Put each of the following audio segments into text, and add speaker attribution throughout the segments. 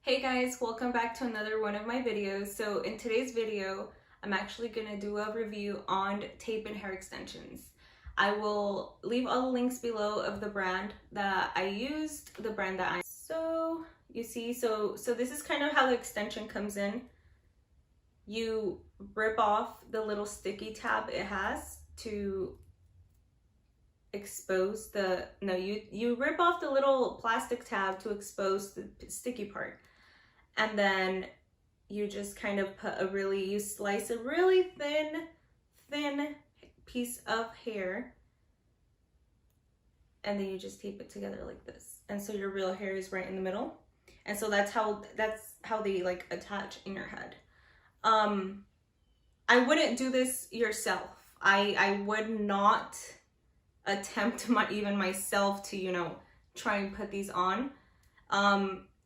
Speaker 1: Hey guys, welcome back to another one of my videos. So in today's video, I'm actually going to do a review on tape and hair extensions. I will leave all the links below of the brand that I used, the brand that So you see, so this is kind of how the extension comes in. You rip off the little sticky tab it has to expose you rip off the little plastic tab to expose the sticky part. And then you just kind of you slice a really thin piece of hair, and then you just tape it together like this. And so your real hair is right in the middle. And so that's how they like attach in your head. I wouldn't do this yourself. I would not attempt even myself to, try and put these on.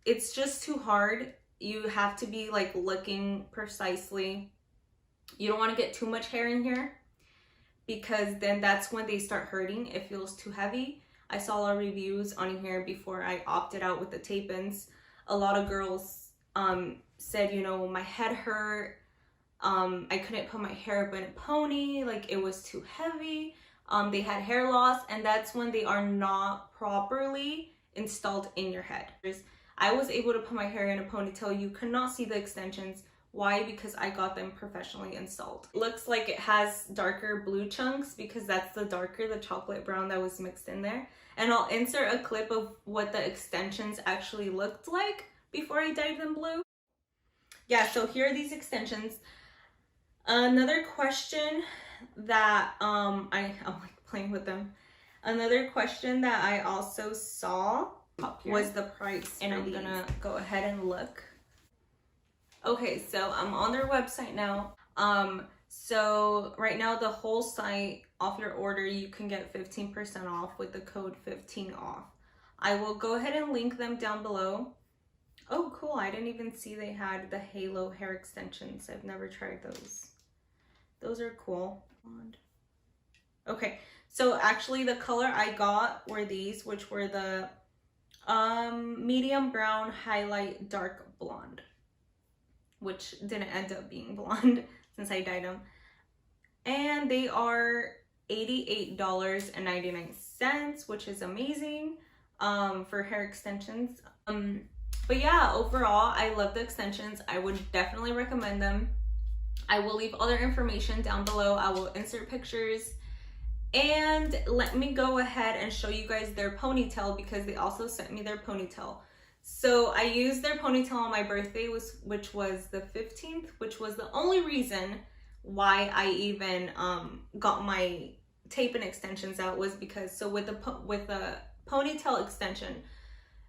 Speaker 1: It's just too hard. You have to be like looking precisely. You don't want to get too much hair in here because then that's when they start hurting. It feels too heavy. I saw a lot of reviews on here before I opted out with the tape-ins. A lot of girls said, my head hurt. I couldn't put my hair up in a pony. Like it was too heavy. They had hair loss, and that's when they are not properly installed in your head. I was able to put my hair in a ponytail. You cannot see the extensions. Why? Because I got them professionally installed. Looks like it has darker blue chunks because that's the chocolate brown that was mixed in there. And I'll insert a clip of what the extensions actually looked like before I dyed them blue. Yeah, so here are these extensions. Another question that I'm like playing with them. Another question that I also saw was the price, and I'm gonna go ahead and look. Okay, so I'm on their website now. So right now the whole site, off your order, you can get 15% off with the code 15OFF. I will go ahead and link them down below. Oh cool, I didn't even see they had the halo hair extensions. I've never tried those. Those are cool. Okay, so actually the color I got were these, which were the medium brown highlight dark blonde, which didn't end up being blonde since I dyed them. And they are $88.99, which is amazing for hair extensions. But yeah, overall, I love the extensions. I would definitely recommend them. I will leave all their information down below. I will insert pictures. And let me go ahead and show you guys their ponytail because they also sent me their ponytail. So I used their ponytail on my birthday, which was the 15th, which was the only reason why I even got my tape and extensions out, was because with a ponytail extension,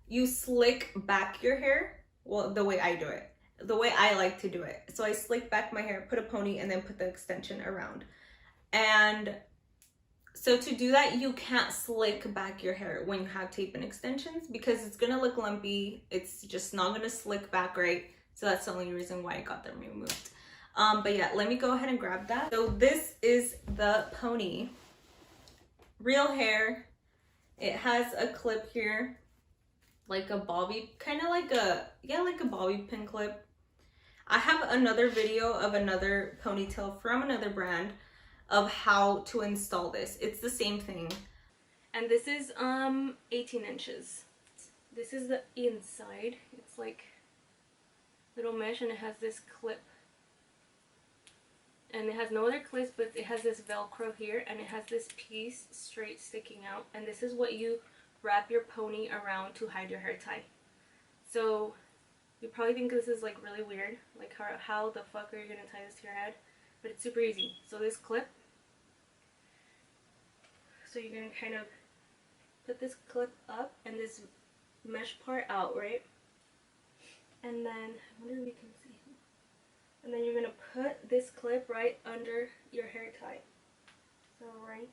Speaker 1: you slick back your hair. Well, the way I do it, the way I like to do it. So I slick back my hair, put a pony, and then put the extension around. And so to do that, you can't slick back your hair when you have tape and extensions because it's gonna look lumpy. It's just not gonna slick back right. So that's the only reason why I got them removed. But yeah, let me go ahead and grab that. So this is the pony. Real hair. It has a clip here, like a bobby, kind of like like a bobby pin clip. I have another video of another ponytail from another brand of how to install this. It's the same thing. And this is 18 inches. This is the inside. It's like little mesh, and it has this clip. And it has no other clips, but it has this Velcro here, and it has this piece straight sticking out. And this is what you wrap your pony around to hide your hair tie. So you probably think this is like really weird, like how the fuck are you gonna tie this to your head? But it's super easy. So this clip, so you're gonna kind of put this clip up and this mesh part out, right? And then, I wonder if you can see. And then you're gonna put this clip right under your hair tie. So right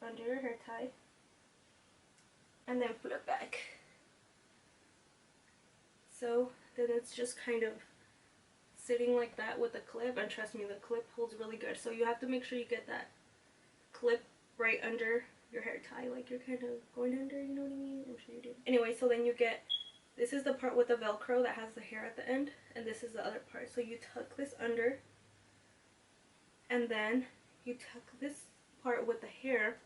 Speaker 1: under your hair tie. And then put it back. So then it's just kind of sitting like that with the clip, and trust me, the clip holds really good. So you have to make sure you get that clip right under your hair tie, like you're kind of going under, you know what I mean? I'm sure you do. Anyway, so then you get This is the part with the Velcro that has the hair at the end, and this is the other part. So you tuck this under, and then you tuck this part with the hair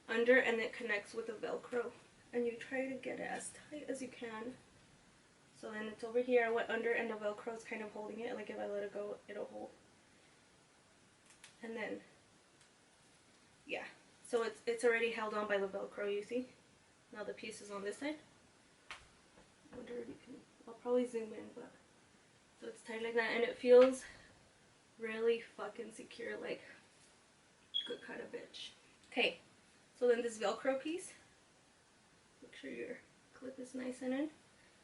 Speaker 1: under, and it connects with the Velcro. And you try to get it as tight as you can. So then it's over here, I went under, and the Velcro is kind of holding it. Like if I let it go, it'll hold. And then, yeah. So it's already held on by the Velcro, you see? Now the piece is on this side. I wonder if you can, I'll probably zoom in, but so it's tight like that, and it feels really fucking secure, like good kind of bitch. Okay, so then this Velcro piece, make sure your clip is nice and in.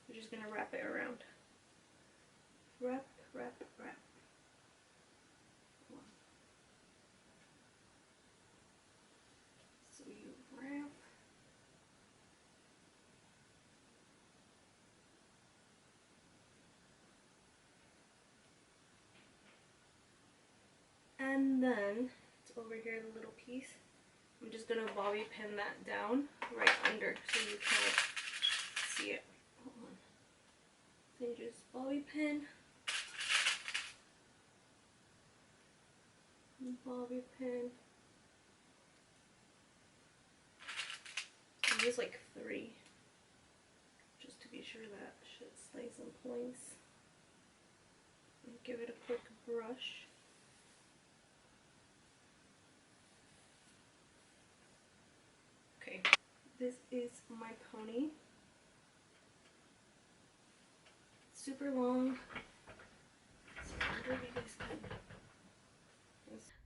Speaker 1: You're just gonna wrap it around. Wrap, wrap, wrap. So you wrap. And then, it's over here, the little piece. I'm just going to bobby pin that down right under so you can't see it. Hold on. So you just bobby pin. Bobby pin. I use like 3. Just to be sure that shit stays in place. And give it a quick brush. Okay, this is my pony. Super long. So I wonder if you guys can.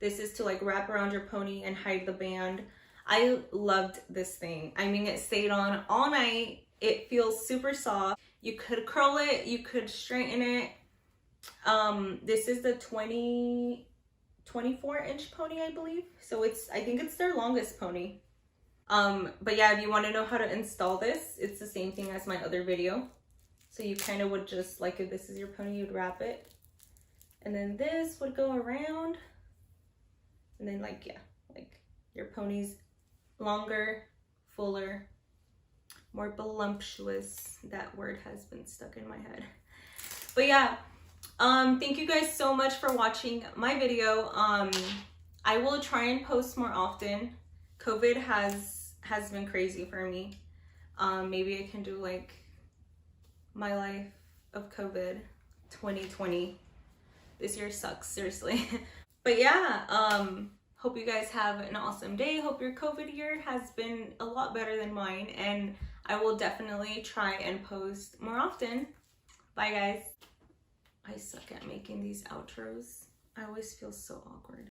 Speaker 1: This is to like wrap around your pony and hide the band. I loved this thing. I mean, it stayed on all night. It feels super soft. You could curl it, you could straighten it. This is the 24-inch pony, I believe. So I think it's their longest pony. But yeah, if you want to know how to install this, it's the same thing as my other video. So you kind of would just, like if this is your pony, you'd wrap it. And then this would go around. And then like, yeah, like your pony's longer, fuller, more voluptuous. That word has been stuck in my head. But yeah, thank you guys so much for watching my video. I will try and post more often. COVID has been crazy for me. Maybe I can do like my life of COVID 2020. This year sucks, seriously. But yeah, hope you guys have an awesome day. Hope your COVID year has been a lot better than mine, and I will definitely try and post more often. Bye guys. I suck at making these outros. I always feel so awkward.